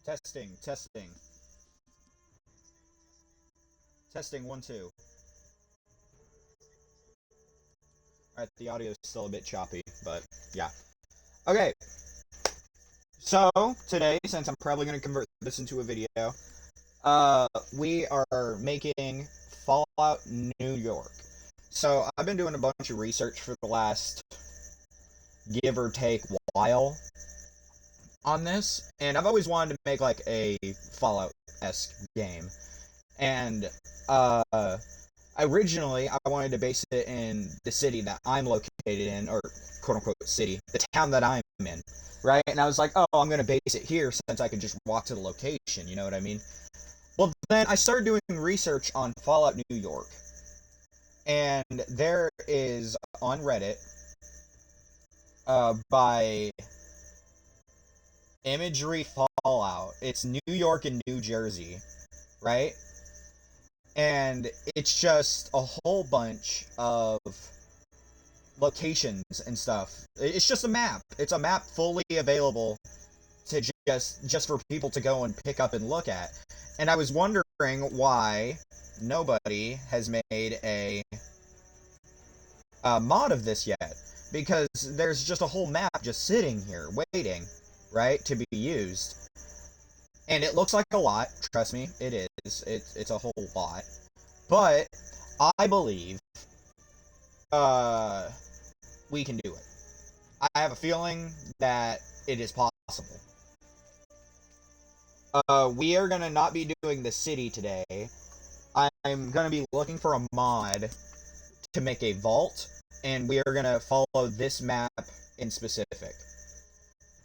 Testing, testing. Testing 1 2. Alright, the audio is still a bit choppy, but yeah. Okay, so today, since I'm probably going to convert this into a video, we are making Fallout New York. So I've been doing a bunch of research for the last give or take while on this, and I've always wanted to make like a Fallout-esque game. And originally I wanted to base it in the city that I'm located in, or quote unquote city, the town that I'm in, right? And I was like, oh, I'm gonna base it here since I could just walk to the location, you know what I mean? Well, then I started doing research on Fallout New York, and there is on Reddit by Imagery Fallout. It's New York and New Jersey, right? And it's just a whole bunch of locations and stuff. It's just a map. It's a map fully available to just for people to go and pick up and look at. And I was wondering why nobody has made a mod of this yet, because there's just a whole map just sitting here waiting, right, to be used. And it looks like a lot. Trust me, it is. It's a whole lot. But I believe we can do it. I have a feeling that it is possible. We are gonna not be doing the city today. I'm gonna be looking for a mod to make a vault, and we are gonna follow this map in specific.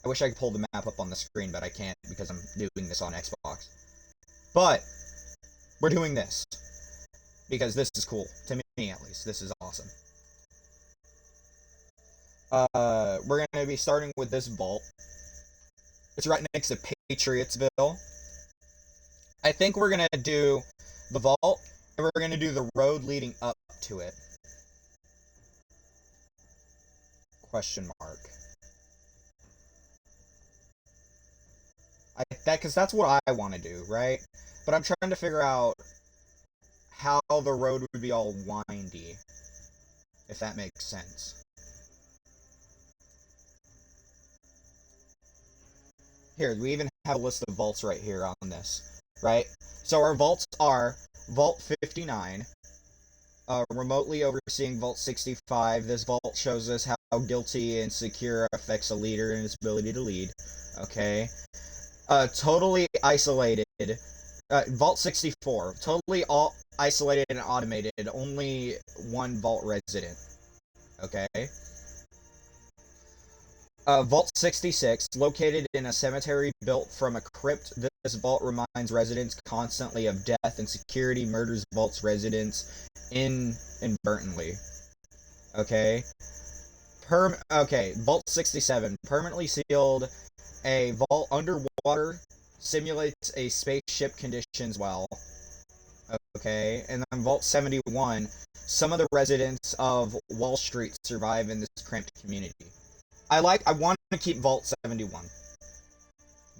I wish I could pull the map up on the screen, but I can't because I'm doing this on Xbox. But we're doing this because this is cool, to me at least. This is awesome. We're gonna be starting with this vault. It's right next to Patriotsville. I think we're gonna do the vault, and we're gonna do the road leading up to it. Question mark. Because that's what I want to do, right? But I'm trying to figure out how the road would be all windy, if that makes sense. Here, we even have a list of vaults right here on this, right? So our vaults are Vault 59, remotely overseeing Vault 65. This vault shows us how guilty and secure affects a leader and his ability to lead. Okay. Totally isolated. Vault 64, totally all isolated and automated. Only one vault resident. Okay. Vault 66, located in a cemetery built from a crypt. This vault reminds residents constantly of death and security murders vault's residents inadvertently. Okay. Okay, Vault 67, permanently sealed. A vault underwater, simulates a spaceship conditions well. Okay, and then Vault 71, some of the residents of Wall Street survive in this cramped community. I want to keep Vault 71.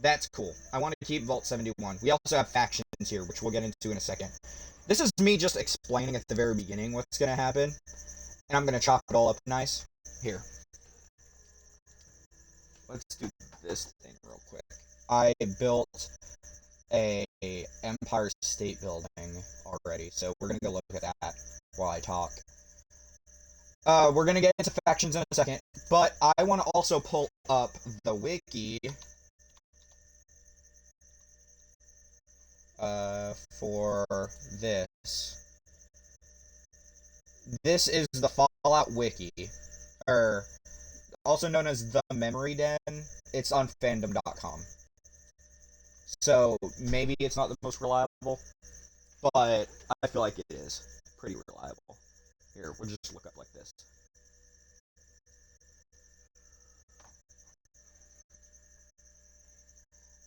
That's cool. I want to keep Vault 71. We also have factions here, which we'll get into in a second. This is me just explaining at the very beginning what's going to happen. And I'm going to chop it all up nice. Here. Let's do this thing real quick. I built a Empire State Building already, so we're going to go look at that while I talk. We're going to get into factions in a second, but I want to also pull up the wiki for this. This is the Fallout wiki, or also known as the Memory Den. It's on fandom.com. So maybe it's not the most reliable, but I feel like it is pretty reliable. Here, we'll just look up like this.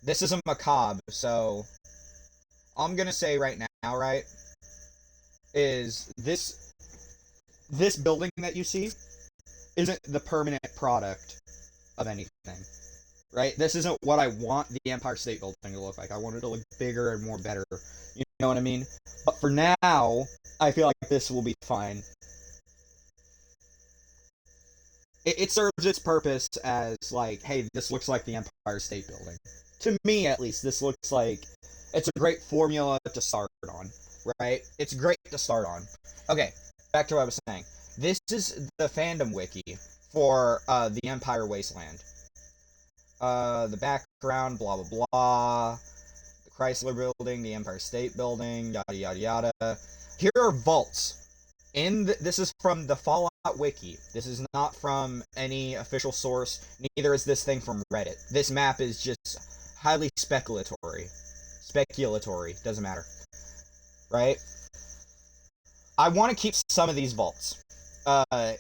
This is a macabre, so all I'm gonna say right now, right, is this building that you see isn't the permanent product of anything. right? This isn't what I want the Empire State Building to look like. I want it to look bigger and more better. You know what I mean? But for now, I feel like this will be fine. It serves its purpose as like, hey, this looks like the Empire State Building. To me, at least, this looks like it's a great formula to start on, right? It's great to start on. Okay, back to what I was saying. This is the fandom wiki for the Empire Wasteland. The background, blah blah blah. The Chrysler Building, the Empire State Building, yada yada yada. Here are vaults. This is from the Fallout Wiki. This is not from any official source. Neither is this thing from Reddit. This map is just highly speculatory. Speculatory, doesn't matter. Right? I want to keep some of these vaults.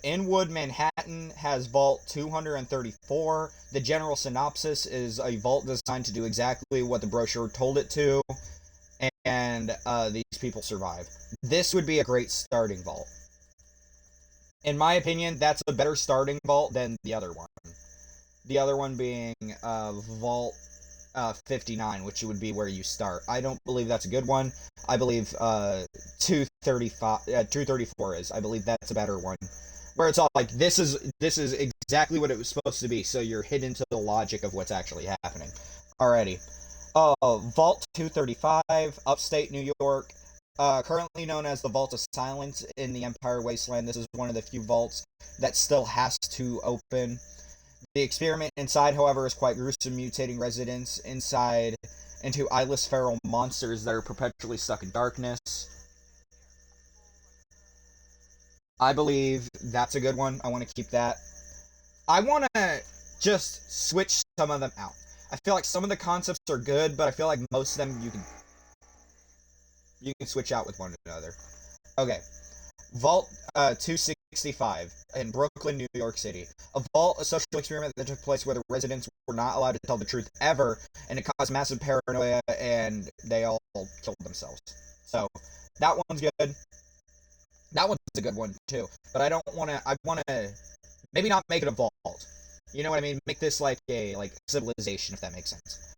Inwood, Manhattan has Vault 234. The general synopsis is a vault designed to do exactly what the brochure told it to, and these people survive. This would be a great starting vault. In my opinion, that's a better starting vault than the other one. The other one being Vault 59, which would be where you start. I don't believe that's a good one. I believe 234 is. I believe that's a better one. Where it's all like, this is exactly what it was supposed to be, so you're hidden to the logic of what's actually happening. Alrighty. Vault 235, upstate New York. Currently known as the Vault of Silence in the Empire Wasteland. This is one of the few vaults that still has to open. The experiment inside, however, is quite gruesome, mutating residents inside into eyeless feral monsters that are perpetually stuck in darkness. I believe that's a good one. I want to keep that. I want to just switch some of them out. I feel like some of the concepts are good, but I feel like most of them you can switch out with one another. Okay. Vault 265 in Brooklyn, New York City. A vault, a social experiment that took place where the residents were not allowed to tell the truth ever, and it caused massive paranoia, and they all killed themselves. So, that one's good. That one's a good one, too. But I want to maybe not make it a vault. You know what I mean? Make this like a civilization, if that makes sense.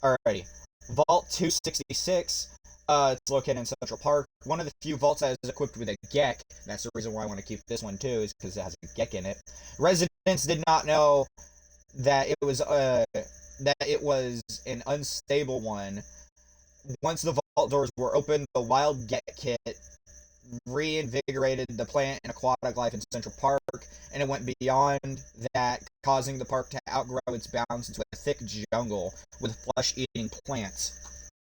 Alrighty. Vault 266. It's located in Central Park. One of the few vaults that is equipped with a GEC. That's the reason why I want to keep this one too, is because it has a GEC in it. Residents did not know that it was an unstable one. Once the vault doors were opened, the wild GEC kit reinvigorated the plant and aquatic life in Central Park, and it went beyond that, causing the park to outgrow its bounds into a thick jungle with flesh-eating plants.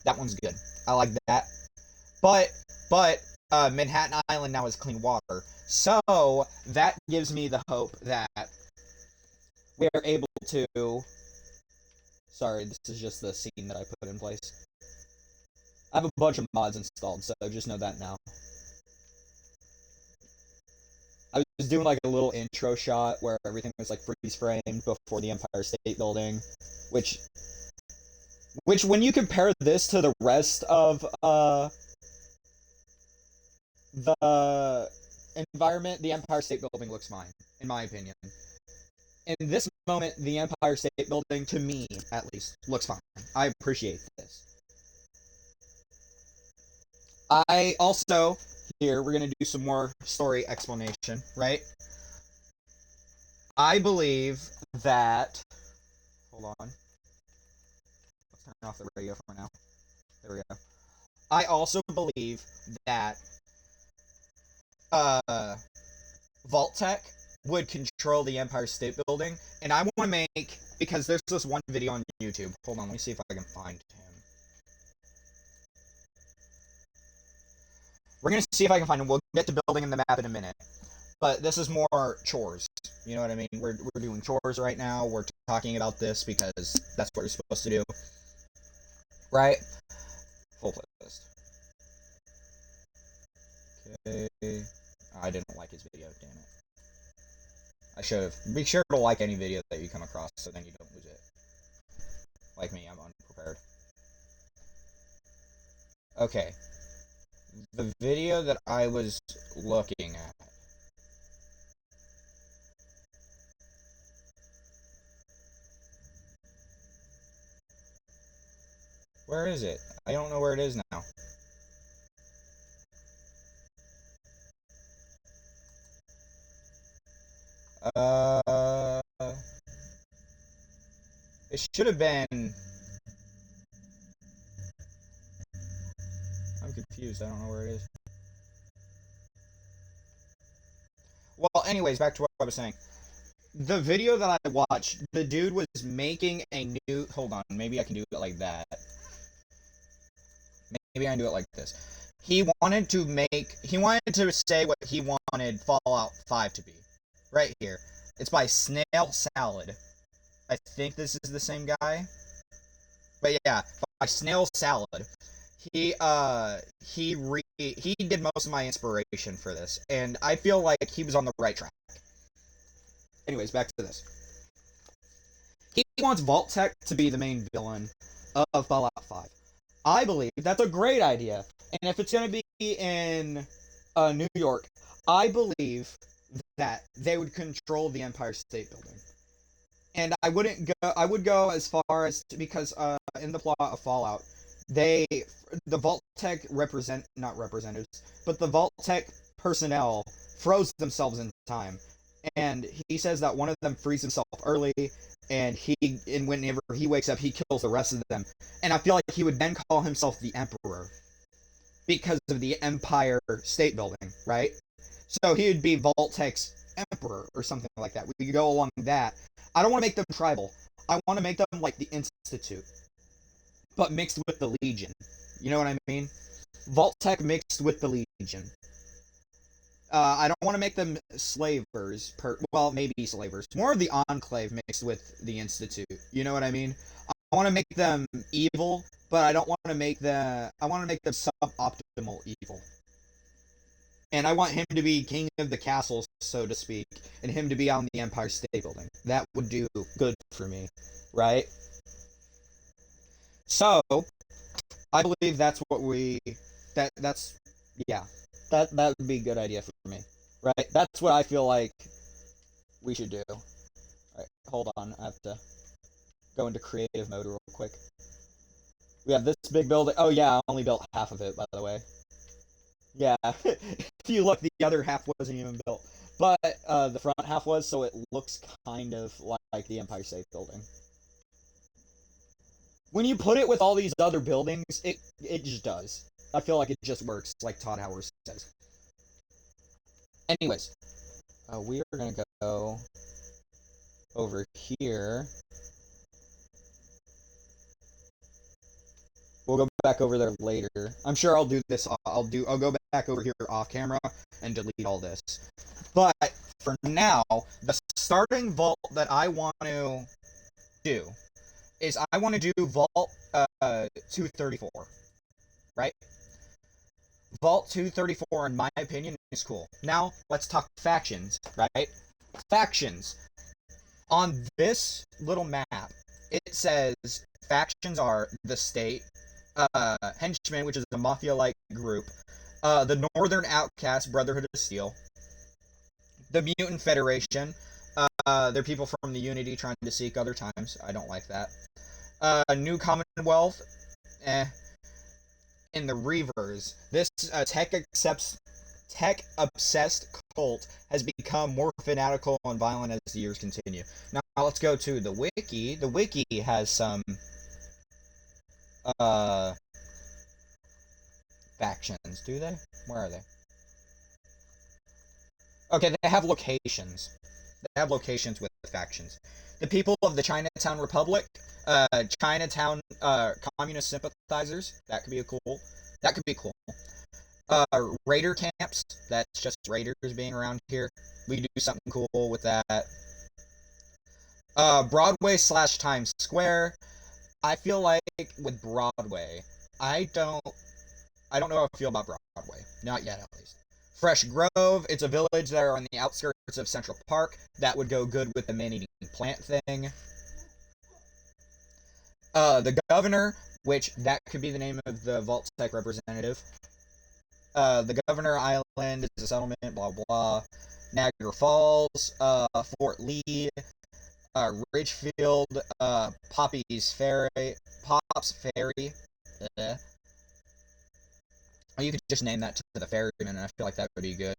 That one's good. I like that. But Manhattan Island now has clean water, so that gives me the hope that we are able to. Sorry, this is just the scene that I put in place. I have a bunch of mods installed, so just know that now. I was doing like a little intro shot where everything was like freeze framed before the Empire State Building, which when you compare this to the rest of the environment, the Empire State Building looks fine, in my opinion. In this moment, the Empire State Building, to me at least, looks fine. I appreciate this. I also, here, we're going to do some more story explanation, right? I believe that. Hold on. Let's turn off the radio for now. There we go. I also believe that Vault-Tec would control the Empire State Building, and I want to make, because there's this one video on YouTube. Hold on, let me see if I can find him. We're going to see if I can find him. We'll get to building in the map in a minute. But this is more chores. You know what I mean? We're doing chores right now. We're talking about this because that's what you're supposed to do. Right? Full playlist. Okay. I didn't like his video, damn it. I should have. Be sure to like any video that you come across so then you don't lose it. Like me, I'm unprepared. Okay. The video that I was looking at. Where is it? I don't know where it is now. Uh, it should have been. I'm confused. I don't know where it is. Well, anyways, back to what I was saying. The video that I watched, the dude was making a new. Hold on, maybe I can do it like that. Maybe I can do it like this. He wanted to make. He wanted to say what he wanted Fallout 5 to be. Right here. It's by Snail Salad. I think this is the same guy. But yeah, by Snail Salad. He did most of my inspiration for this, and I feel like he was on the right track. Anyways, back to this. He wants Vault-Tec to be the main villain of Fallout 5. I believe that's a great idea, and if it's going to be in New York, I believe that they would control the Empire State Building. And I wouldn't go. I would go as far as because in the plot of Fallout, they the Vault-Tec represent not representatives, but the Vault-Tec personnel froze themselves in time, and he says that one of them frees himself early, and whenever he wakes up, he kills the rest of them. And I feel like he would then call himself the Emperor because of the Empire State Building, right? So he would be Vault-Tec's Emperor or something like that. We could go along that. I don't want to make them tribal. I want to make them like the Institute, but mixed with the Legion. You know what I mean? Vault-Tec mixed with the Legion. I don't want to make them slavers. Well, maybe slavers. More of the Enclave mixed with the Institute. You know what I mean? I want to make them evil, but I don't want to make them. I want to make them suboptimal evil. And I want him to be king of the castle, so to speak, and him to be on the Empire State Building. That would do good for me, right? So I believe that's what we that's yeah, that would be a good idea for me, right? That's what I feel like we should do. All right, hold on, I have to go into creative mode real quick. We have this big building. Oh yeah, I only built half of it, by the way. Yeah, if you look, the other half wasn't even built, but the front half was, so it looks kind of like the Empire State Building. When you put it with all these other buildings, it just does. I feel like it just works, like Todd Howard says. Anyways, we are gonna go over here. We'll go back over there later. I'm sure I'll do this. I'll go back over here off camera and delete all this. But for now, the starting vault that I want to do is I want to do Vault 234, right? Vault 234, in my opinion, is cool. Now, let's talk factions, right? Factions. On this little map, it says factions are the state, henchmen, which is a mafia-like group, the Northern Outcast, Brotherhood of Steel, the Mutant Federation, they're people from the Unity trying to seek other times. I don't like that. New Commonwealth, eh. In the Reavers, this tech-obsessed cult has become more fanatical and violent as the years continue. Now let's go to the wiki. The wiki has some uh, factions. Do they? Where are they? Okay, they have locations. They have locations with factions. The people of the Chinatown Republic, Chinatown communist sympathizers. That could be cool. That could be cool. Raider camps. That's just raiders being around here. We do something cool with that. Broadway / Times Square. I feel like with Broadway, I don't know how I feel about Broadway. Not yet, at least. Fresh Grove. It's a village that are on the outskirts of Central Park. That would go good with the man-eating plant thing. The Governor, which that could be the name of the Vault-Tec representative. The Governor Island is a settlement, blah blah. Niagara Falls, Fort Lee, Ridgefield, Pops Ferry, eh. Or you could just name that to the ferryman, and I feel like that would be good.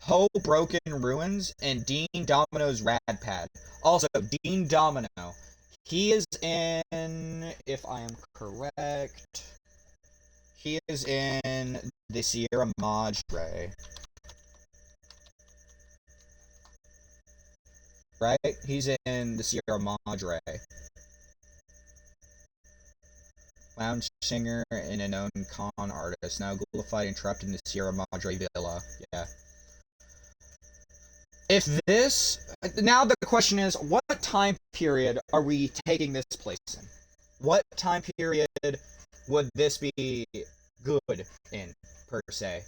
Ho Broken Ruins and Dean Domino's Rad Pad. Also, Dean Domino. He is in, if I am correct, he is in the Sierra Madre. Right? He's in the Sierra Madre. Lounge singer and a known con artist, now glorified and trapped in the Sierra Madre villa. Yeah. If this... Now the question is, what time period are we taking this place in? What time period would this be good in, per se?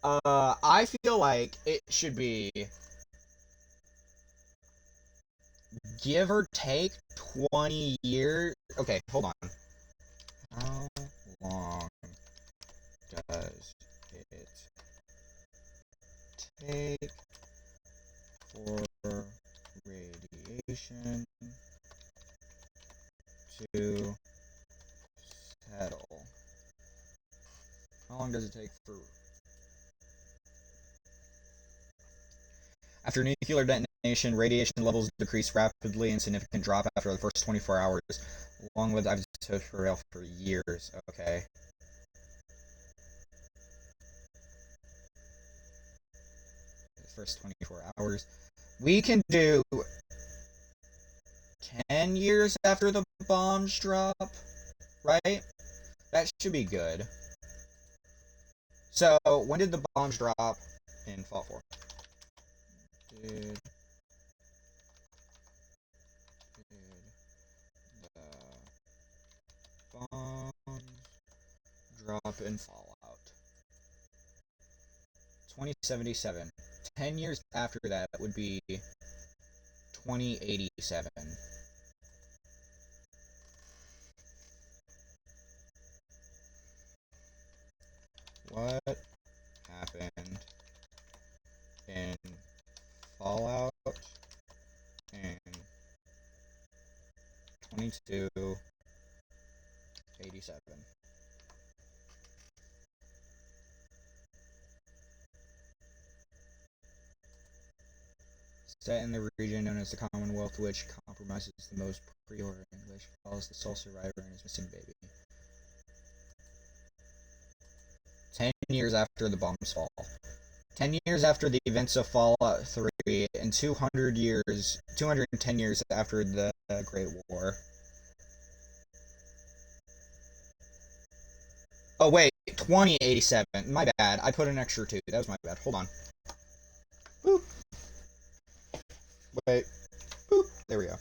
I feel like it should be, give or take, 20 years. Okay, hold on. How long does it take for radiation to settle? How long does it take for... After nuclear detonation, radiation levels decrease rapidly and significant drop after the first 24 hours. Long-lived isotopes for years. Okay. The first 24 hours. We can do 10 years after the bombs drop, right? That should be good. So, when did the bombs drop in Fall 4? Did the bombs drop in Fallout? 2077. 10 years after that would be 2087. What happened in Fallout in 2287? Set in the region known as the Commonwealth, which compromises the most Creole English, follows the sole survivor and his missing baby. 10 years after the bombs fall. 10 years after the events of Fallout 3, and 210 years after the Great War. Oh wait, 2087. My bad. I put an extra 2. That was my bad. Hold on. Boop. Wait. Boop. There we go.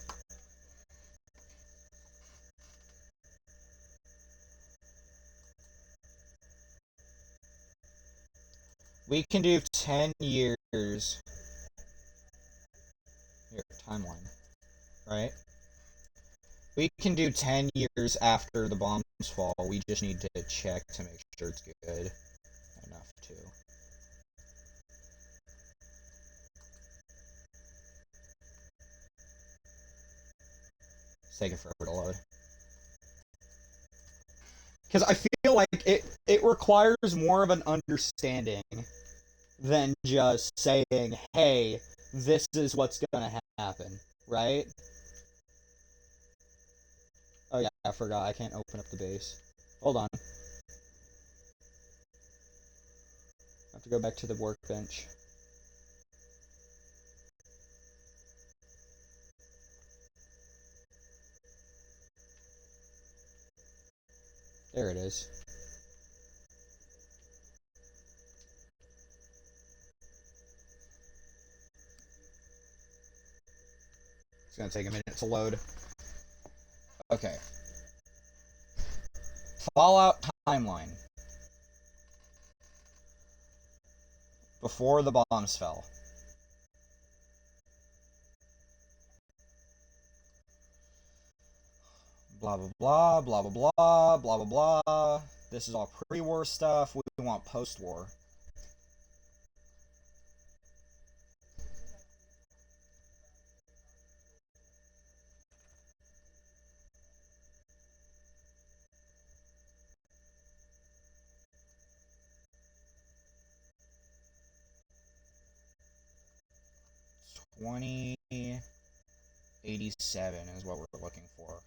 We can do 10 years. Here, timeline. Right? We can do 10 years after the bombs fall. We just need to check to make sure it's good enough to. It's taking forever to load. Because I feel like it requires more of an understanding than just saying, hey, this is what's gonna happen, right? Oh yeah, I forgot, I can't open up the base. Hold on. I have to go back to the workbench. There it is. It's gonna take a minute to load. Okay. Fallout timeline. Before the bombs fell. Blah blah blah, blah blah blah, blah blah blah. This is all pre-war stuff. We want post-war. 2087 is what we're looking for.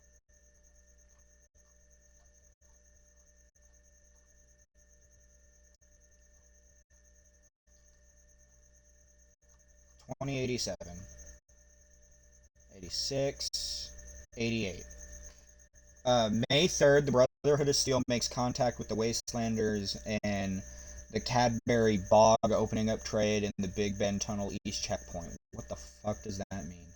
2087. 86. 88. May 3rd, the Brotherhood of Steel makes contact with the Wastelanders and the Cadbury Bog, opening up trade in the Big Bend Tunnel East checkpoint. What the fuck does that mean?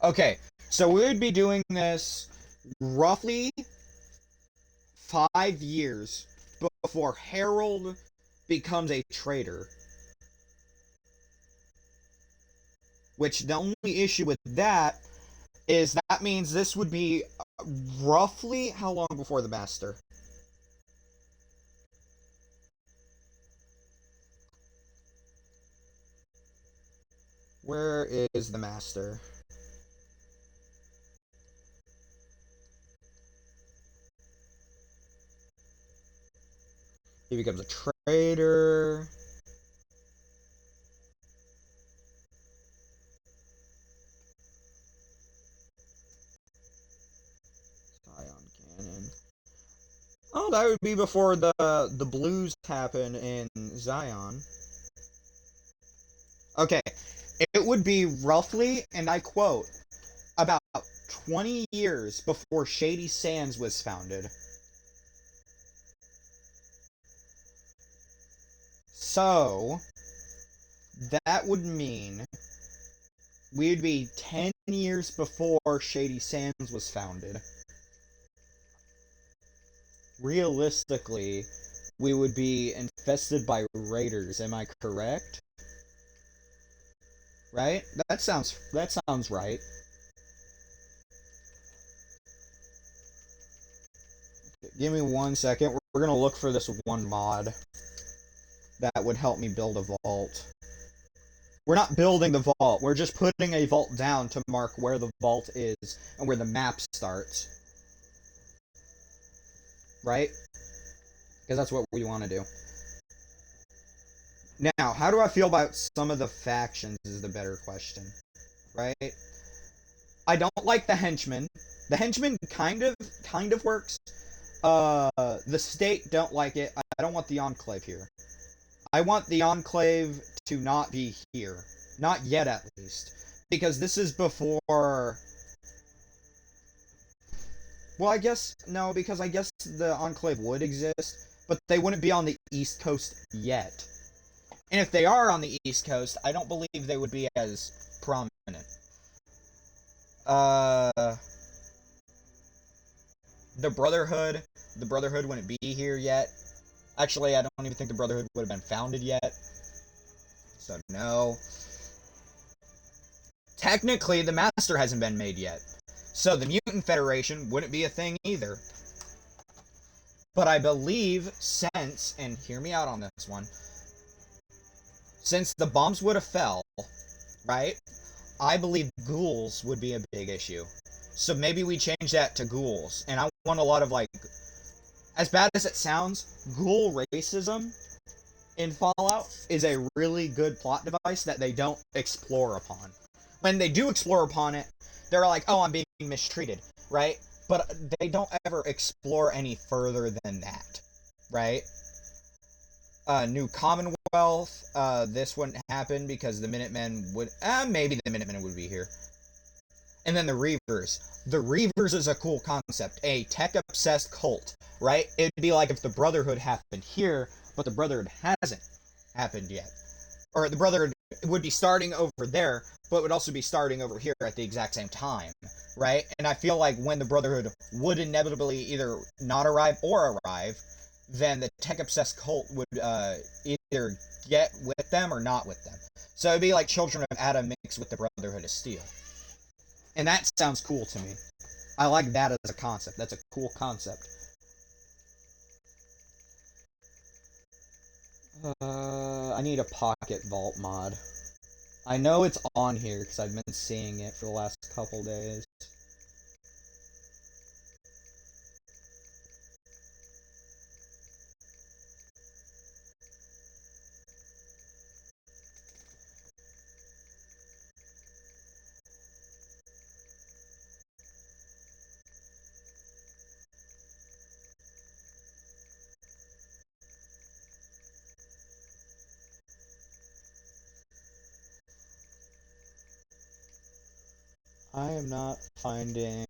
Okay, so we would be doing this roughly 5 years before Harold becomes a traitor. Which the only issue with that is that means this would be roughly how long before the Master? Where is the Master? He becomes a traitor. Ion Cannon. Oh, that would be before the blues happen in Zion. Okay, it would be roughly, and I quote, about 20 years before Shady Sands was founded. So, that would mean we'd be 10 years before Shady Sands was founded. Realistically, we would be infested by raiders, am I correct? Right? That sounds right. Give me 1 second. We're gonna look for this one mod that would help me build a vault. We're not building the vault, we're just putting a vault down to mark where the vault is and where the map starts. Right? Because that's what we want to do. Now, how do I feel about some of the factions is the better question. Right? I don't like the henchmen. The henchmen kind of works. The state don't like it. I don't want the Enclave here. I want the Enclave to not be here. Not yet, at least. Because this is before... Well, I guess... No, because I guess the Enclave would exist, but they wouldn't be on the East Coast yet. And if they are on the East Coast, I don't believe they would be as prominent. Uh... The Brotherhood wouldn't be here yet. Actually, I don't even think the Brotherhood would have been founded yet. So, no. Technically, the Master hasn't been made yet. So, the Mutant Federation wouldn't be a thing either. But I believe since, and hear me out on this one, since the bombs would have fell, right, I believe ghouls would be a big issue. So maybe we change that to ghouls. And I want a lot of, like, as bad as it sounds, ghoul racism in Fallout is a really good plot device that they don't explore upon. When they do explore upon it, they're like, oh, I'm being mistreated, right? But they don't ever explore any further than that, right? New Commonwealth, this wouldn't happen because the Minutemen would, maybe the Minutemen would be here. And then the Reavers. The Reavers is a cool concept, a tech-obsessed cult, right? It'd be like if the Brotherhood happened here, but the Brotherhood hasn't happened yet. Or the Brotherhood would be starting over there, but would also be starting over here at the exact same time, right? And I feel like when the Brotherhood would inevitably either not arrive or arrive, then the tech-obsessed cult would either get with them or not with them. So it'd be like Children of Adam mixed with the Brotherhood of Steel. And that sounds cool to me. I like that as a concept. That's a cool concept. I need a pocket vault mod. I know it's on here because I've been seeing it for the last couple days. I am not finding...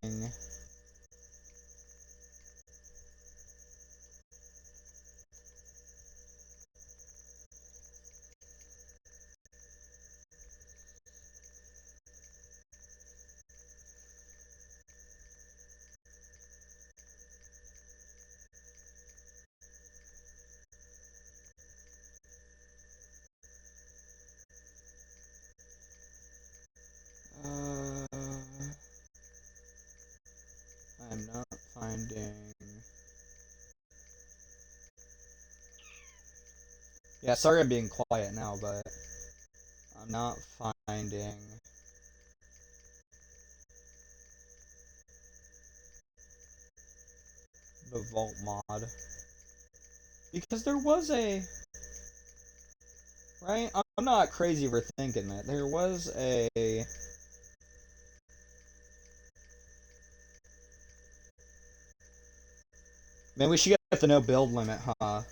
I'm not finding... Yeah, sorry I'm being quiet now, but I'm not finding... the vault mod. Because there was a... Right? I'm not crazy for thinking that. There was a... Man, we should get the no build limit, huh?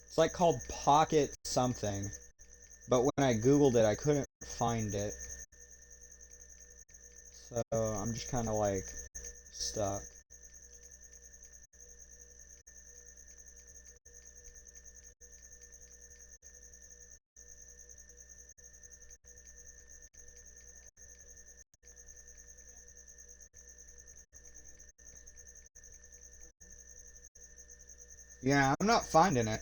It's like called Pocket something. But when I googled it, I couldn't find it. So I'm just kind of like stuck. Yeah, I'm not finding it.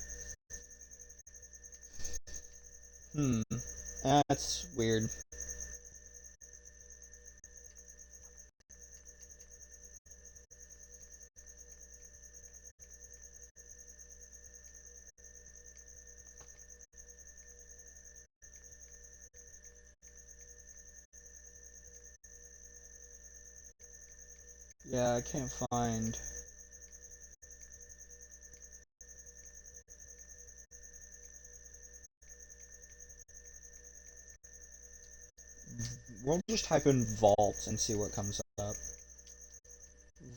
That's weird. Yeah, I can't find... We'll just type in vault and see what comes up.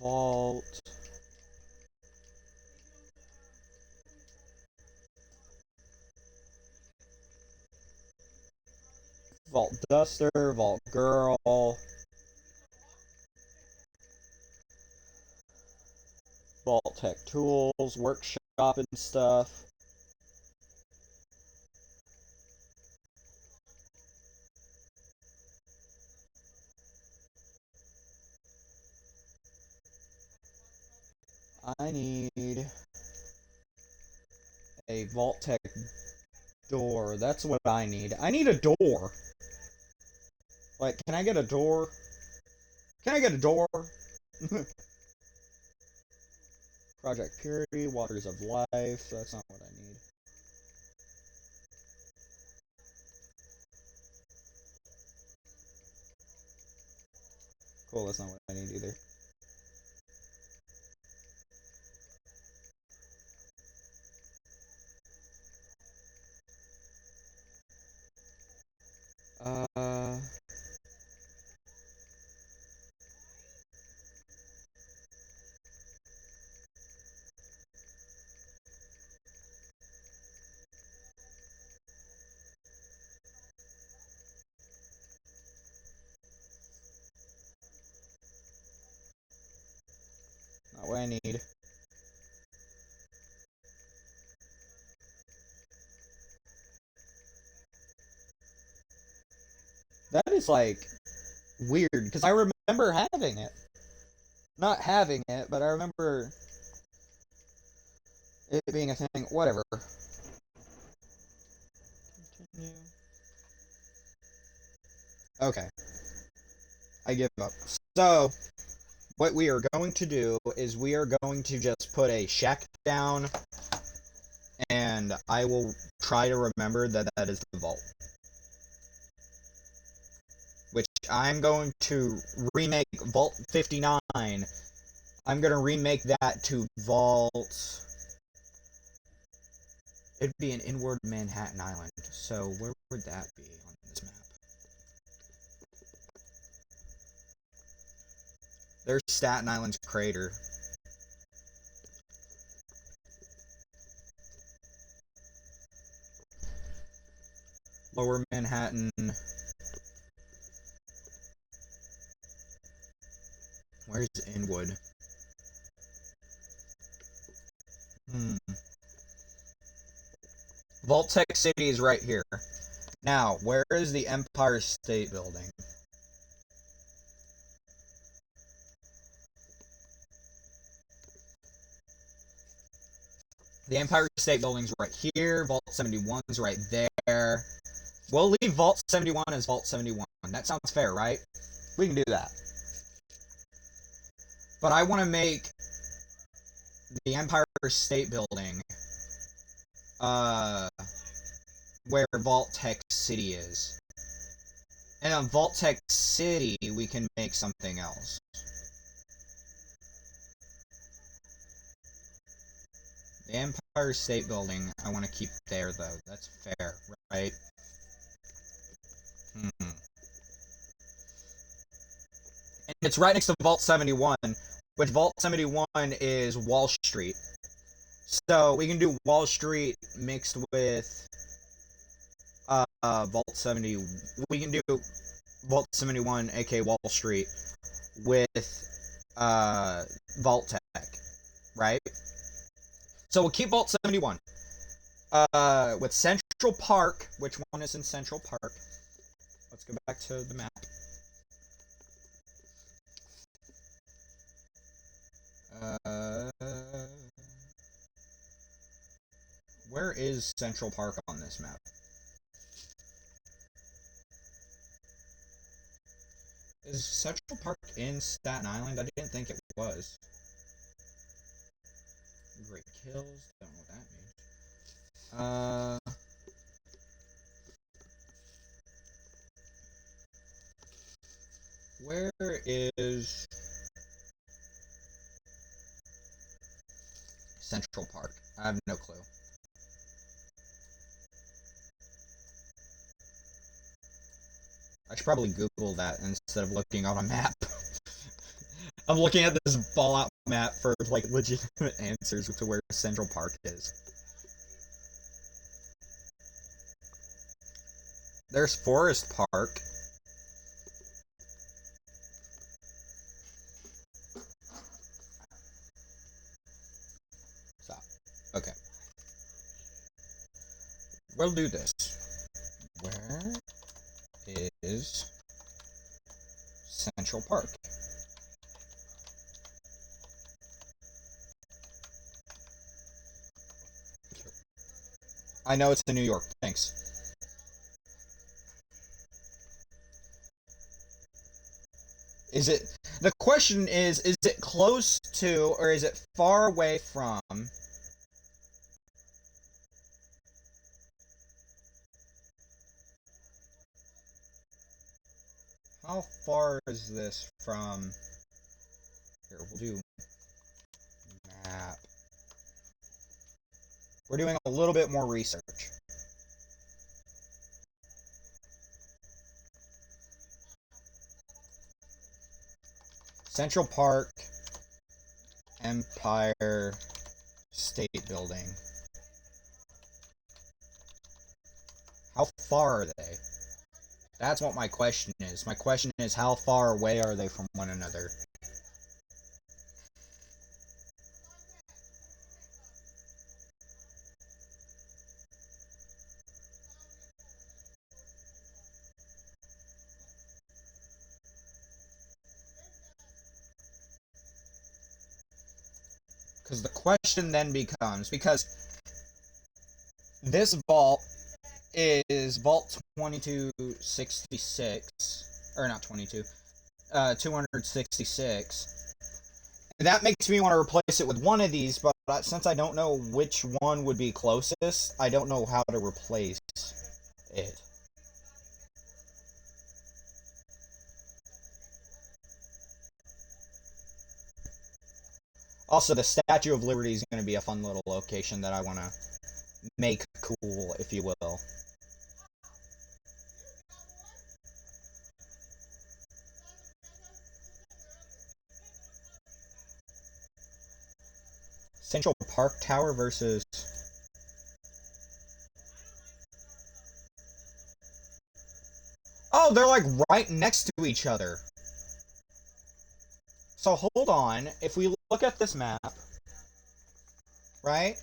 Vault... Vault Duster, Vault Girl... Vault Tech Tools, Workshop and stuff. I need a Vault Tech door. That's what I need. I need a door. Like, can I get a door? Can I get a door? Project Purity, Waters of Life. That's not what I need. Cool, that's not what I need either. Uh... Not what I need. That is, like, weird, because I remember having it. Not having it, but I remember it being a thing. Whatever. Continue. Okay. I give up. So, what we are going to do is we are going to just put a shack down, and I will try to remember that that is the vault. Which I'm going to remake Vault 59. I'm going to remake that to Vault... It'd be an inward Manhattan Island. So where would that be on this map? There's Staten Island's crater. Lower Manhattan. Where's Inwood? Vault-Tec City is right here. Now, where is the Empire State Building? The Empire State Building's right here. Vault 71's right there. We'll leave Vault 71 as Vault 71. That sounds fair, right? We can do that. But I want to make the Empire State Building where Vault-Tec City is. And on Vault-Tec City, we can make something else. The Empire State Building, I want to keep there, though. That's fair, right? And it's right next to Vault 71, which Vault 71 is Wall Street. So we can do Wall Street mixed with Vault 70. We can do Vault 71, aka Wall Street, with Vault-Tec, right? So we'll keep Vault 71. With Central Park, which one is in Central Park? Let's go back to the map. Where is Central Park on this map? Is Central Park in Staten Island? I didn't think it was. Great Kills, don't know what that means. Where is Central Park? I have no clue. I should probably Google that instead of looking on a map. I'm looking at this Fallout map for like legitimate answers to where Central Park is. There's Forest Park. Stop. Okay. We'll do this. Where is Central Park? I know it's in New York. Thanks. Is it... The question is it close to, or is it far away from... How far is this from... Here, we'll do... Map. We're doing a little bit more research. Central Park, Empire State Building. How far are they? That's what my question is. My question is, how far away are they from one another? Because the question then becomes, because this vault is Vault 2266, or not 22, 266. That makes me want to replace it with one of these, but since I don't know which one would be closest, I don't know how to replace it. Also, the Statue of Liberty is going to be a fun little location that I want to make cool, if you will. Central Park Tower versus... Oh, they're like right next to each other. So hold on, if we look at this map, right?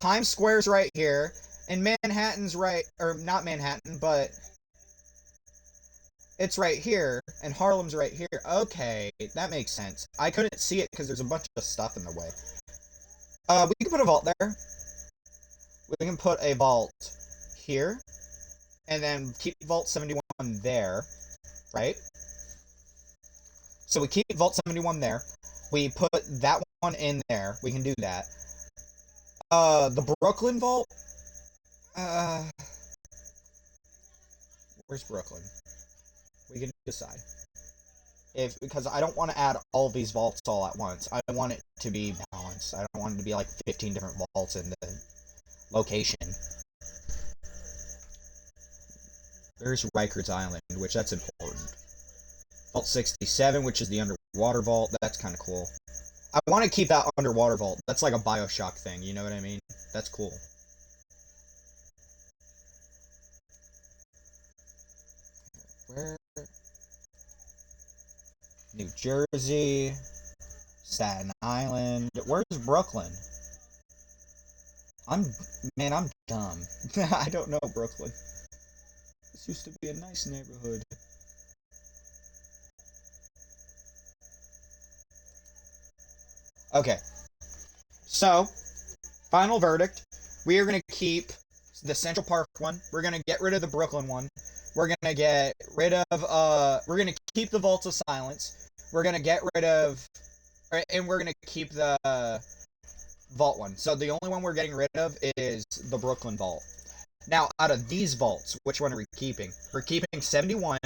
Times Square's right here, and Manhattan's right, or not Manhattan, but it's right here, and Harlem's right here. Okay, that makes sense. I couldn't see it because there's a bunch of stuff in the way. We can put a vault there. We can put a vault here, and then keep Vault 71 there, right? So we keep Vault 71 there. We put that one in there. We can do that. The Brooklyn Vault? Where's Brooklyn? We can decide. Because I don't want to add all these vaults all at once. I want it to be balanced. I don't want it to be like 15 different vaults in the location. There's Rikers Island, which that's important. Vault 67, which is the underwater vault. That's kind of cool. I want to keep that underwater vault. That's like a Bioshock thing, you know what I mean? That's cool. Where? New Jersey. Staten Island. Where's Brooklyn? I'm dumb. I don't know Brooklyn. This used to be a nice neighborhood. Okay. So, final verdict. We are going to keep the Central Park one. We're going to get rid of the Brooklyn one. We're going to get rid of, we're going to keep the Vaults of Silence. We're going to get rid of, and we're going to keep the Vault one. So the only one we're getting rid of is the Brooklyn Vault. Now, out of these vaults, which one are we keeping? We're keeping 71.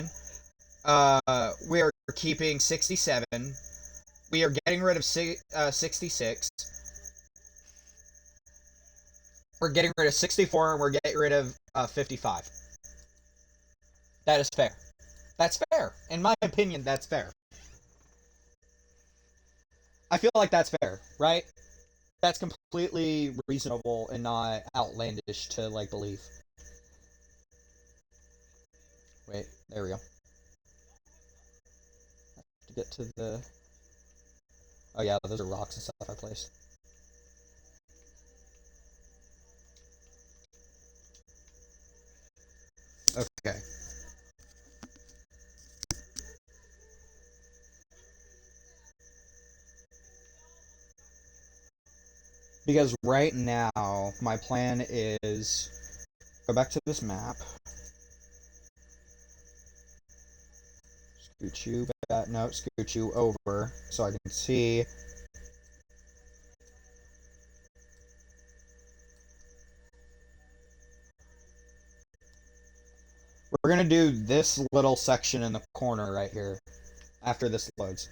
We're keeping 67. We are getting rid of 66. We're getting rid of 64, and we're getting rid of 55. That is fair. That's fair. In my opinion, that's fair. I feel like that's fair, right? That's completely reasonable and not outlandish to, like, believe. Wait, there we go. To get to the... Oh yeah, those are rocks and stuff I placed. Okay. Because right now, my plan is... Go back to this map. Scoot you back. No, scoot you over so I can see. We're gonna do this little section in the corner right here after this loads.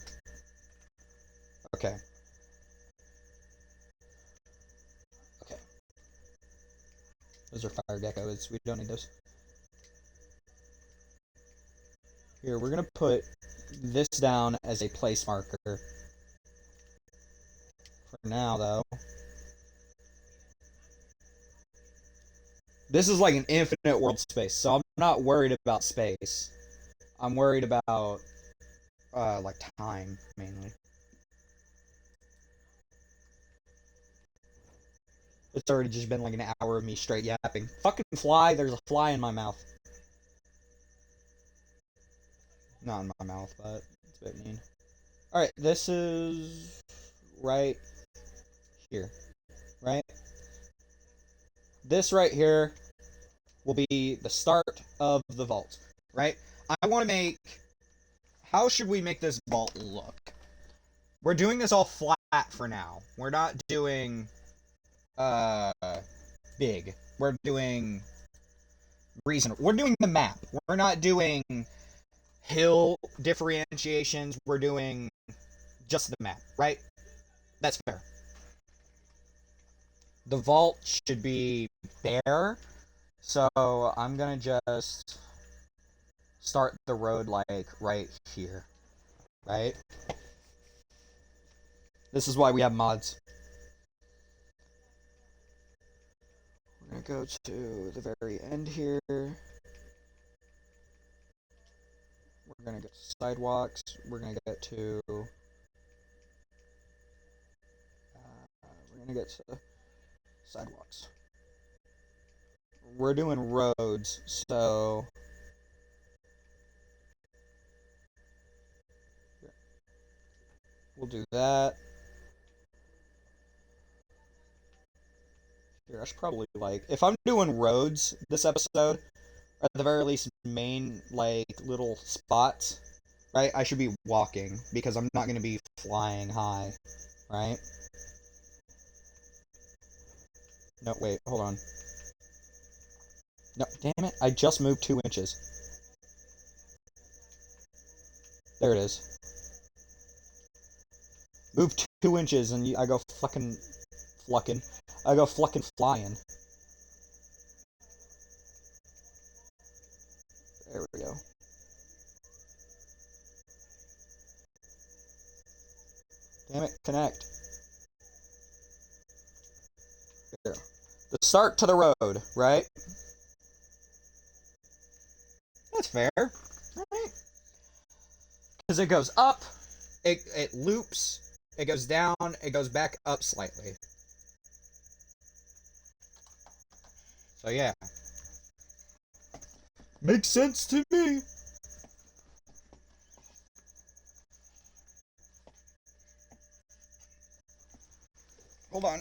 Okay. Okay. Those are fire geckos. We don't need those. Here, we're gonna put this down as a place marker. For now, though. This is like an infinite world space, so I'm not worried about space. I'm worried about, like, time, mainly. It's already just been like an hour of me straight yapping. Fucking fly, there's a fly in my mouth. Not in my mouth, but it's a bit mean. Alright, this is right here, right? This right here will be the start of the vault, right? I want to make... How should we make this vault look? We're doing this all flat for now. We're not doing... big. We're doing... reasonable. We're doing the map. We're not doing hill differentiations. We're doing just the map, right? That's fair. The vault should be bare, so I'm gonna just start the road like right here, right? This is why we have mods. We're gonna go to the very end here. We're gonna get sidewalks. We're gonna get to. We're gonna get to sidewalks. We're doing roads, so we'll do that. Here, I should probably like if I'm doing roads this episode, or at the very least main like little spots, right? I should be walking because I'm not gonna be flying high, right? No, wait, hold on. No, damn it! I just moved 2 inches. There it is. Move 2 inches and I go fucking flucking. I go flucking flying. There we go. Damn it, connect. There. The start to the road, right? That's fair, right? Because it goes up, it loops, it goes down, it goes back up slightly. So yeah. Makes sense to me. Hold on.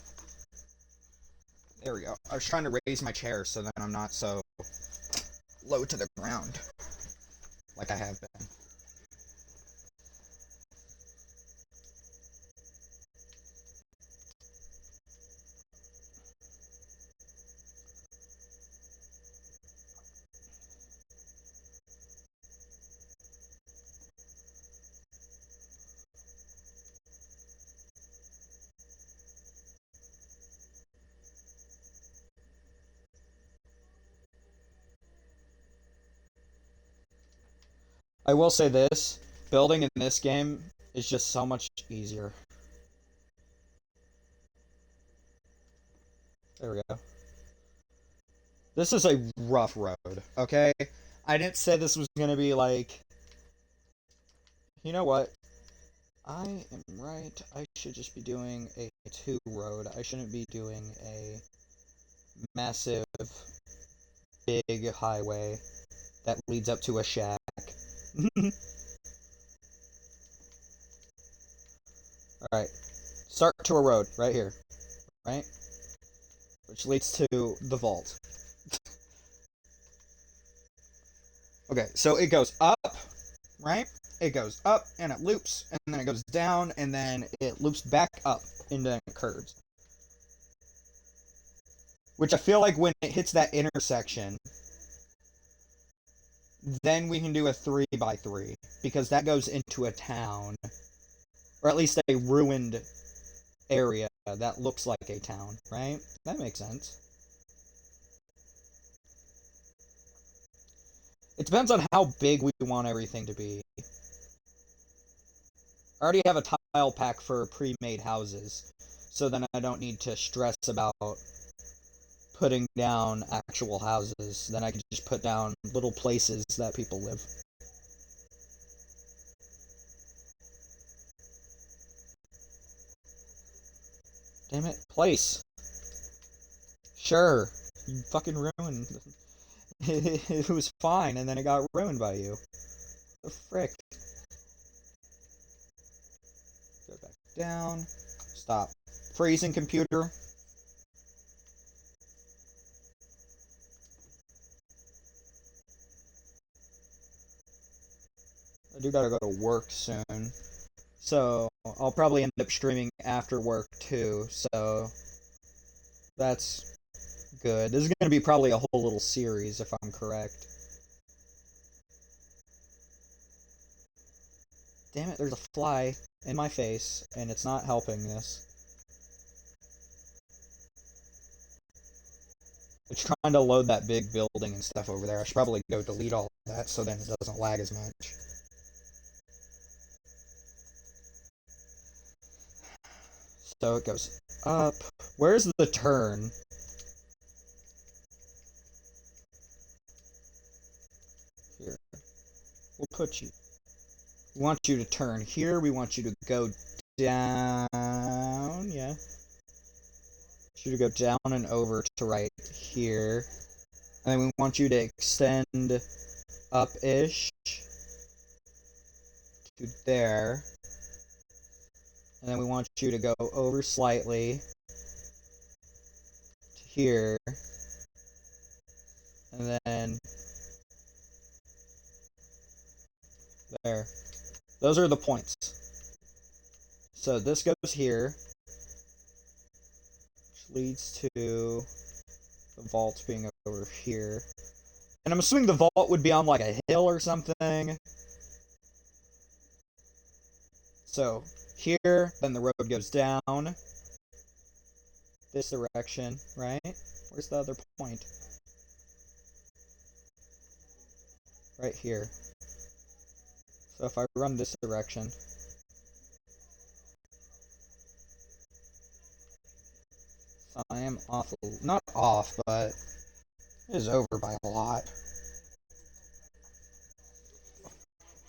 There we go. I was trying to raise my chair so that I'm not so low to the ground. Like I have been. I will say this, building in this game is just so much easier. There we go. This is a rough road, okay? I didn't say this was gonna be like... You know what? I am right. I should just be doing a 2 road. I shouldn't be doing a massive, big highway that leads up to a shack. Alright. Start to a road, right here. Right? Which leads to the vault. Okay, so it goes up, right? It goes up, and it loops, and then it goes down, and then it loops back up, and then it curves. Which I feel like when it hits that intersection, then we can do a 3x3, because that goes into a town, or at least a ruined area that looks like a town, right? That makes sense. It depends on how big we want everything to be. I already have a tile pack for pre-made houses, so then I don't need to stress about putting down actual houses. Then I can just put down little places that people live. Damn it, place. Sure, you fucking ruined. It was fine, and then it got ruined by you. The frick. Go back down. Stop. Freezing computer. I do gotta go to work soon. So, I'll probably end up streaming after work too, so that's good. This is gonna be probably a whole little series if I'm correct. Damn it, there's a fly in my face, and it's not helping this. It's trying to load that big building and stuff over there. I should probably go delete all that so then it doesn't lag as much. So it goes up. Where's the turn? Here. We'll put you. We want you to turn here. We want you to go down. Yeah. You to go down and over to right here. And then we want you to extend up-ish to there. And then we want you to go over slightly to here. And then there. Those are the points. So this goes here, which leads to the vault being over here. And I'm assuming the vault would be on like a hill or something. So here, then the road goes down this direction, right? Where's the other point? Right here. So if I run this direction, so I am off, not off, but it is over by a lot.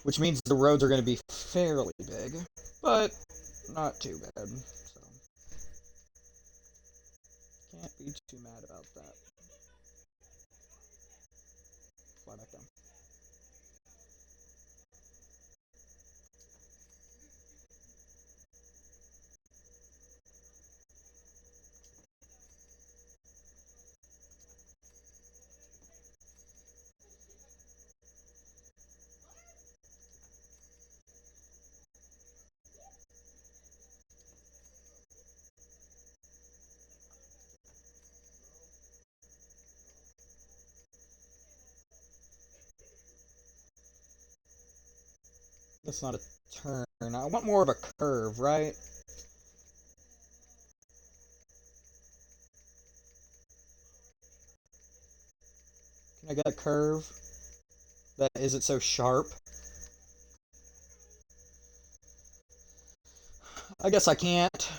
Which means the roads are going to be fairly big, but not too bad. So can't be too mad about that. Fly back down. That's not a turn. I want more of a curve, right? Can I get a curve that isn't so sharp? I guess I can't.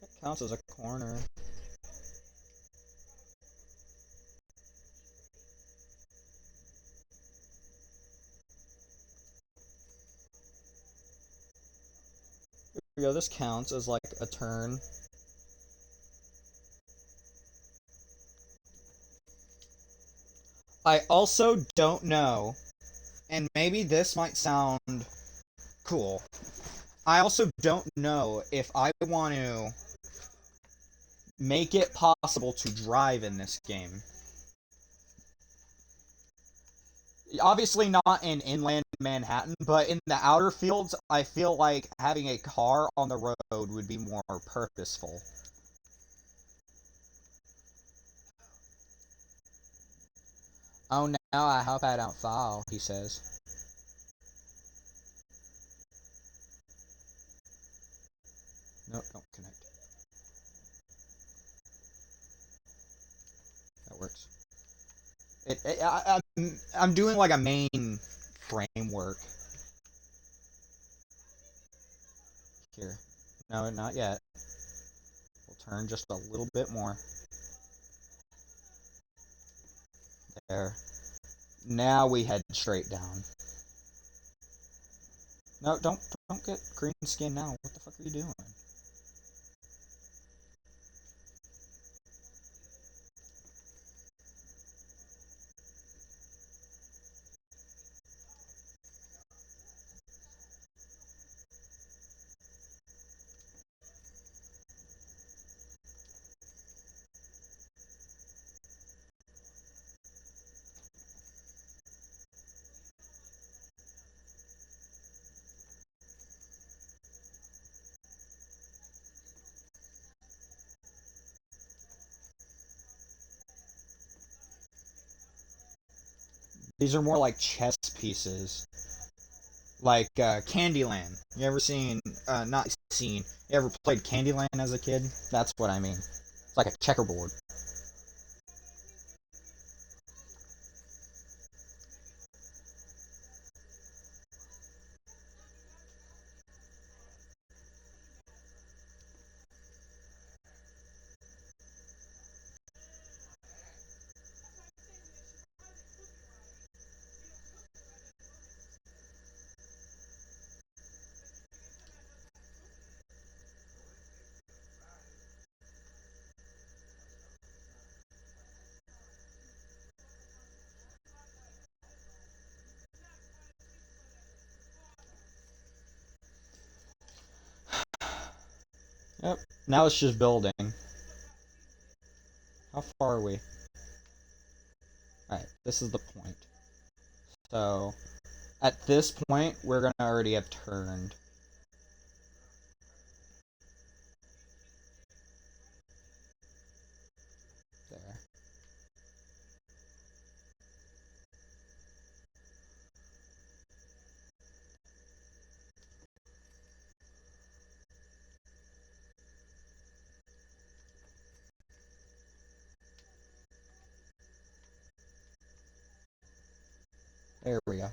That counts as a corner. Here we go, this counts as like a turn. I also don't know, and maybe this might sound cool. I also don't know if I want to make it possible to drive in this game. Obviously not in inland Manhattan, but in the outer fields, I feel like having a car on the road would be more purposeful. Oh, now I hope I don't fall, he says. Nope, don't connect. That works. I'm doing like a main framework. Here. No, not yet. We'll turn just a little bit more. There. Now we head straight down. No, don't get green skin now. What the fuck are you doing? These are more like chess pieces. like Candyland. You ever seen? Not seen. You ever played Candyland as a kid? That's what I mean. It's like a checkerboard. Yep. Now it's just building. How far are we? Alright, this is the point. So, at this point, we're gonna already have turned. There. There we go.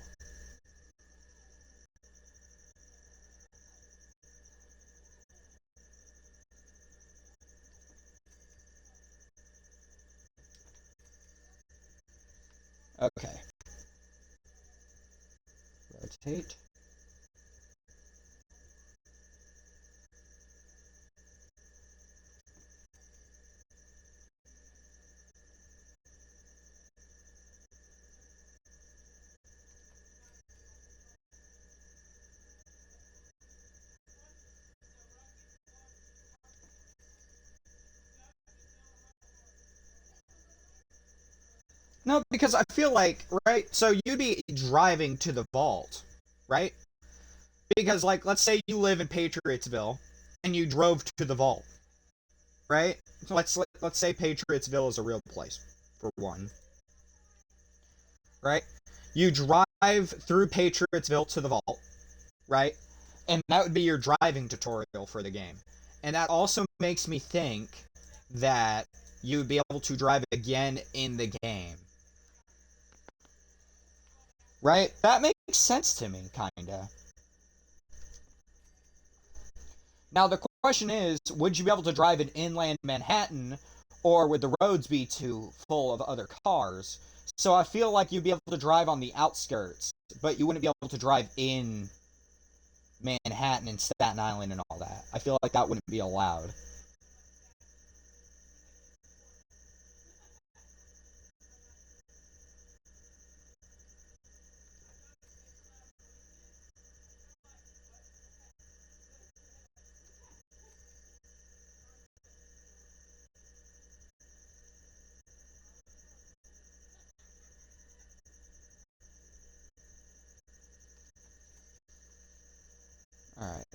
Okay. Rotate. No, because I feel like, right? So you'd be driving to the vault, right? Because, like, let's say you live in Patriotsville and you drove to the vault, right? So let's say Patriotsville is a real place, for one, right? You drive through Patriotsville to the vault, right? And that would be your driving tutorial for the game. And that also makes me think that you would be able to drive again in the game. Right? That makes sense to me, kinda. Now the question is, would you be able to drive in inland Manhattan, or would the roads be too full of other cars? So I feel like you'd be able to drive on the outskirts, but you wouldn't be able to drive in Manhattan and Staten Island and all that. I feel like that wouldn't be allowed. All right.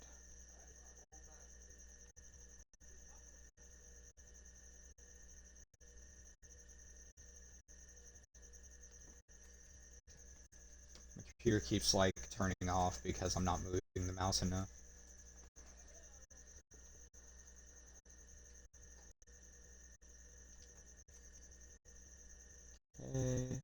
My computer keeps like turning off because I'm not moving the mouse enough. Okay.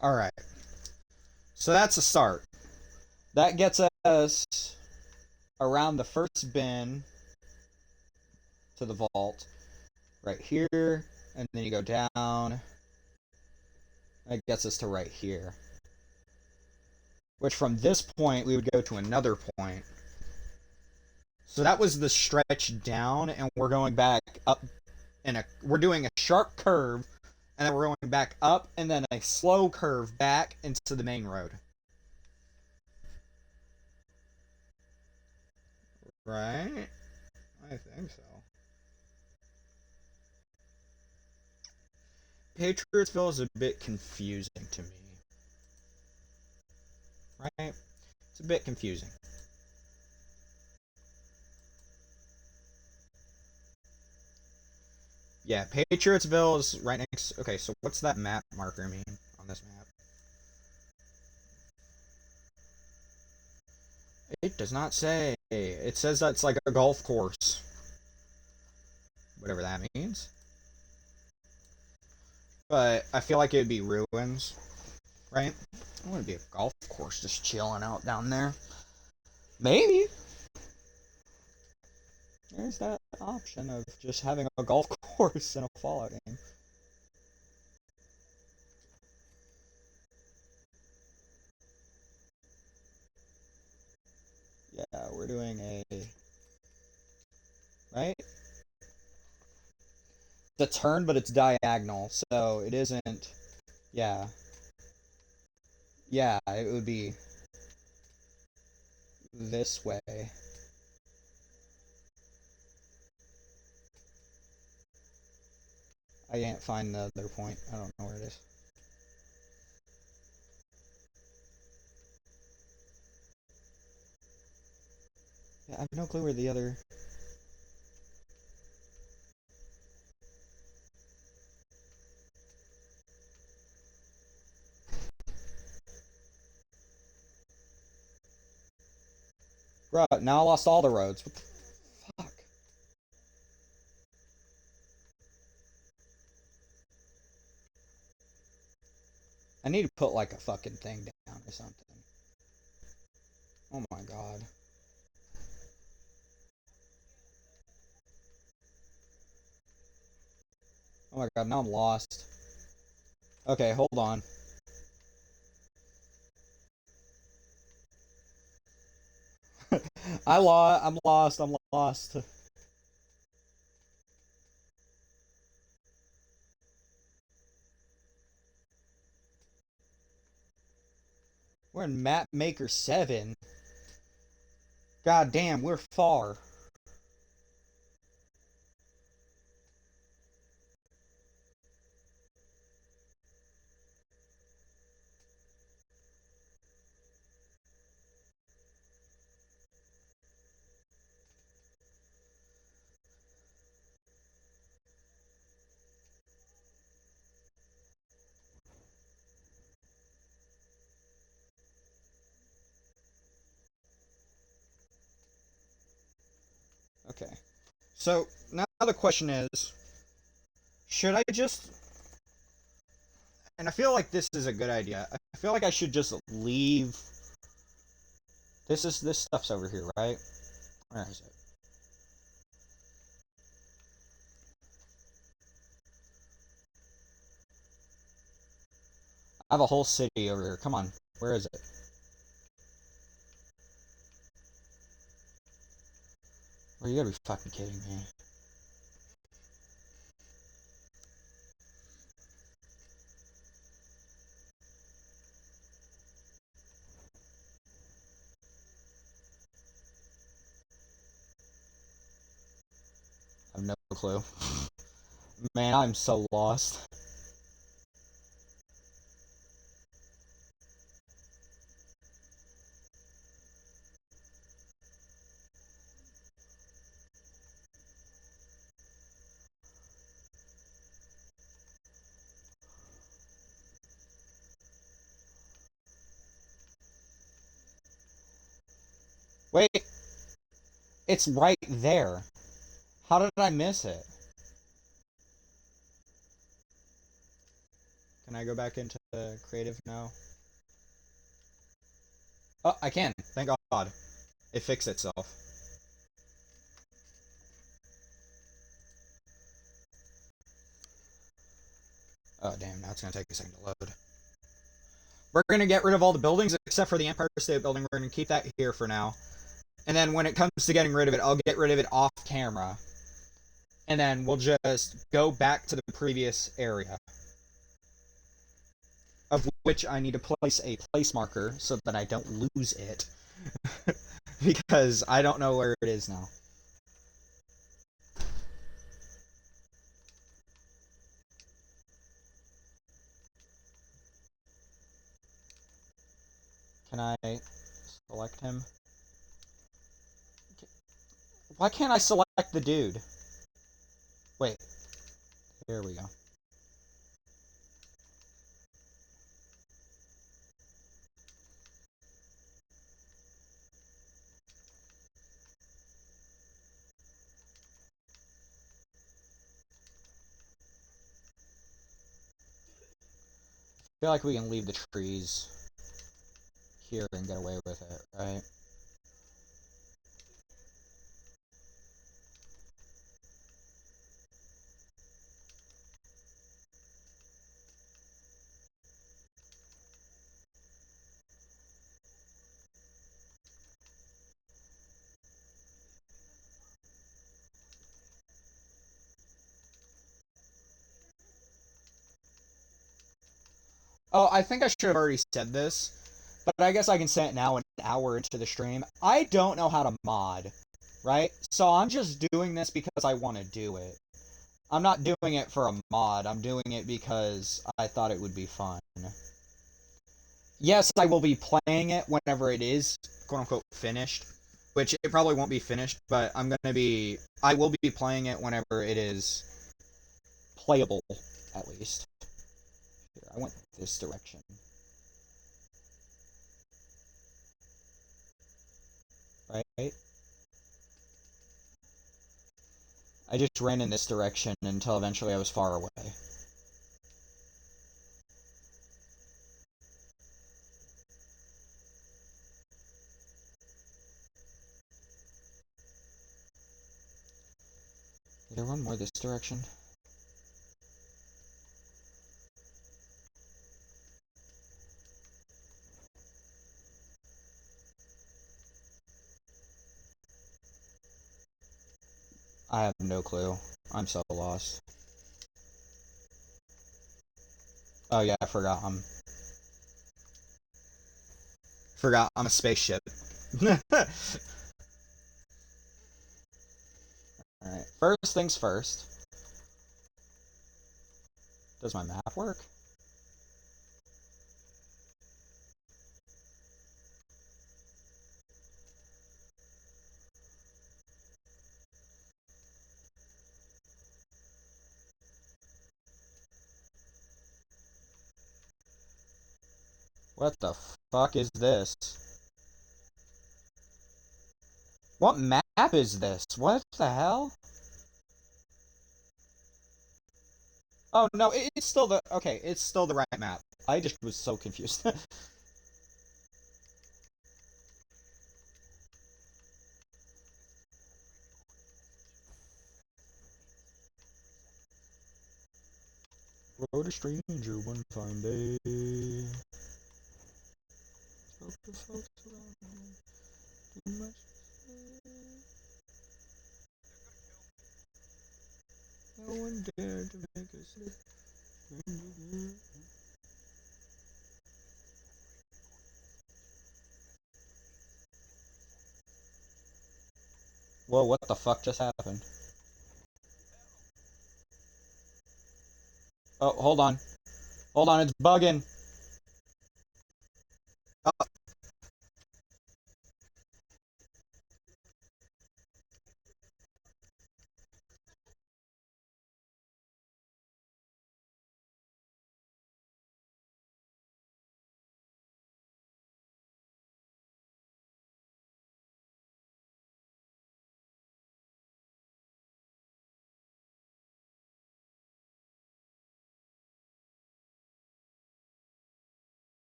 All right. So that's a start. That gets us around the first bin to the vault. Right here. And then you go down. That gets us to right here. Which from this point, we would go to another point. So that was the stretch down, and we're going back up. We're doing a sharp curve, and then we're going back up, and then a slow curve back into the main road. Right? I think so. Patriotsville is a bit confusing to me. Right? It's a bit confusing. Yeah, Patriotsville is right next. Okay, so what's that map marker mean on this map? It does not say. It says that it's like a golf course. Whatever that means. But I feel like it would be ruins, right? It wouldn't be a golf course just chilling out down there. Maybe. There's that option of just having a golf course in a Fallout game. Yeah, we're doing a... Right? It's a turn, but it's diagonal, so it isn't... Yeah. Yeah, it would be... this way. I can't find the other point. I don't know where it is. Yeah, I have no clue where the other... Bro, now I lost all the roads. What the fuck? I need to put like a fucking thing down or something. Oh my god. Oh my god, now I'm lost. Okay, hold on. I'm lost, I'm lost. We're in Map Maker 7. God damn, we're far. Okay. So, now the question is, should I just... And I feel like this is a good idea. I feel like I should just leave... This stuff's over here, right? Where is it? I have a whole city over here. Come on. Where is it? Well, you gotta be fucking kidding me. I have no clue. Man, I'm so lost. Wait, it's right there. How did I miss it? Can I go back into creative now? Oh, I can. Thank God. It fixed itself. Oh, damn. Now it's going to take a second to load. We're going to get rid of all the buildings except for the Empire State Building. We're going to keep that here for now. And then when it comes to getting rid of it, I'll get rid of it off camera. And then we'll just go back to the previous area. Of which I need to place a place marker so that I don't lose it. Because I don't know where it is now. Can I select him? Why can't I select the dude? Wait. Here we go. I feel like we can leave the trees here and get away with it, right? Oh, I think I should have already said this, but I guess I can say it now an hour into the stream. I don't know how to mod, right? So I'm just doing this because I want to do it. I'm not doing it for a mod, I'm doing it because I thought it would be fun. Yes, I will be playing it whenever it is, quote unquote, finished. Which it probably won't be finished, but I will be playing it whenever it is playable, at least. Here, I went this direction. Right? I just ran in this direction until eventually I was far away. Did I run more this direction? I have no clue. I'm so lost. Oh yeah, I forgot. Forgot I'm a spaceship. Alright, first things first. Does my map work? What the fuck is this? What map is this? What the hell? Oh no, it's still the okay. It's still the right map. I just was so confused. Rode a stranger one fine day. Spoke to folks around me. Too much to say. No one dared to make a slip. Whoa, what the fuck just happened? Oh, hold on. Hold on, it's bugging. Oh,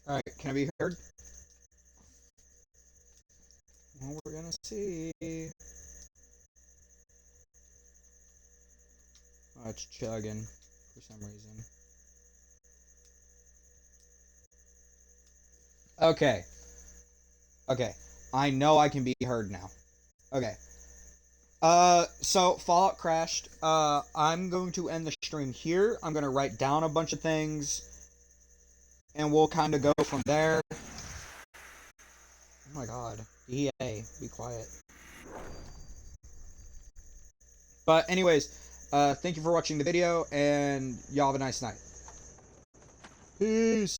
Alright, can I be heard? Well, we're gonna see. Oh, it's chugging for some reason. Okay. Okay. I know I can be heard now. Okay. So Fallout crashed. I'm going to end the stream here. I'm gonna write down a bunch of things, and we'll kind of go from there. Oh my god. EA, be quiet. But anyways, thank you for watching the video, and y'all have a nice night. Peace.